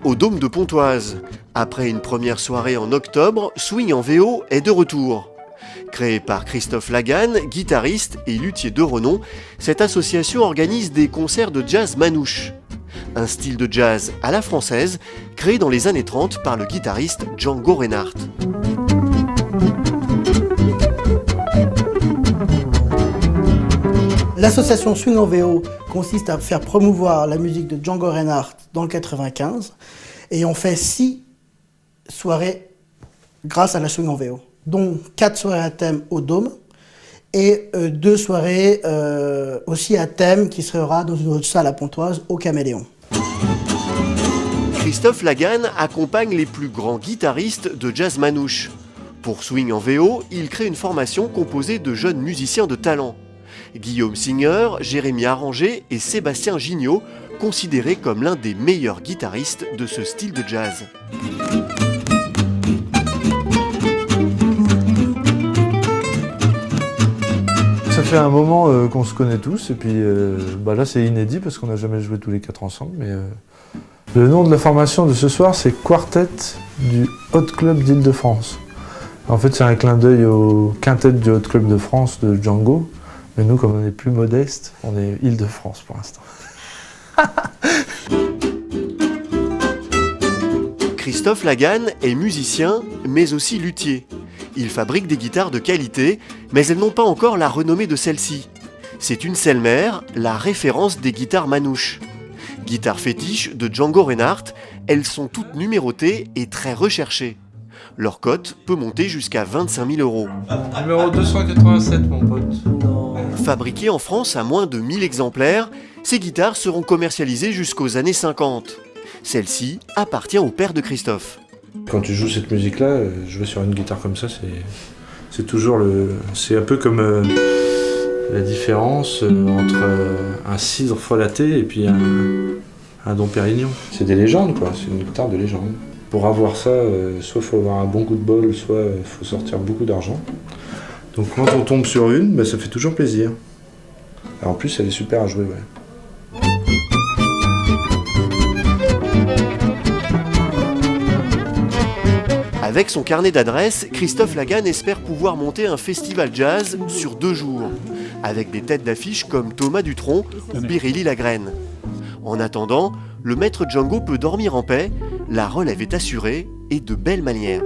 au Dôme de Pontoise. Après une première soirée en octobre, Swing en VO est de retour. Créée par Christophe Lagan, guitariste et luthier de renom, cette association organise des concerts de jazz manouche. Un style de jazz à la française, créé dans les années 30 par le guitariste Django Reinhardt. L'association Swing en VO consiste à faire promouvoir la musique de Django Reinhardt dans le 95 et on fait 6 soirées grâce à la Swing en VO, dont 4 soirées à thème au Dôme et 2 soirées aussi à thème qui sera dans une autre salle à Pontoise au Caméléon. Christophe Lagan accompagne les plus grands guitaristes de jazz manouche. Pour Swing en VO, il crée une formation composée de jeunes musiciens de talent. Guillaume Singer, Jérémy Arranger et Sébastien Gignot, considérés comme l'un des meilleurs guitaristes de ce style de jazz. Ça fait un moment qu'on se connaît tous et puis là c'est inédit parce qu'on n'a jamais joué tous les 4 ensemble. Mais le nom de la formation de ce soir c'est Quartet du Hot Club d'Île-de-France. En fait c'est un clin d'œil au quintet du Hot Club de France de Django. Mais nous, comme on est plus modeste, on est Île-de-France pour l'instant. Christophe Lagan est musicien, mais aussi luthier. Il fabrique des guitares de qualité, mais elles n'ont pas encore la renommée de celle-ci. C'est une Selmer, la référence des guitares manouches. Guitare fétiche de Django Reinhardt, elles sont toutes numérotées et très recherchées. Leur cote peut monter jusqu'à 25 000 €. Numéro 287, mon pote. Fabriquées en France à moins de 1000 exemplaires, ces guitares seront commercialisées jusqu'aux années 50. Celle-ci appartient au père de Christophe. Quand tu joues cette musique-là, jouer sur une guitare comme ça, c'est toujours c'est un peu comme la différence entre un cidre folâté et puis un Dom Pérignon. C'est des légendes, quoi. C'est une guitare de légende. Pour avoir ça, soit il faut avoir un bon coup de bol, soit il faut sortir beaucoup d'argent. Donc quand on tombe sur une, ça fait toujours plaisir. Et en plus, elle est super à jouer, ouais. Avec son carnet d'adresses, Christophe Lagan espère pouvoir monter un festival jazz sur 2 jours, avec des têtes d'affiche comme Thomas Dutronc ou Biréli Lagrène. En attendant, le maître Django peut dormir en paix, la relève est assurée et de belle manière.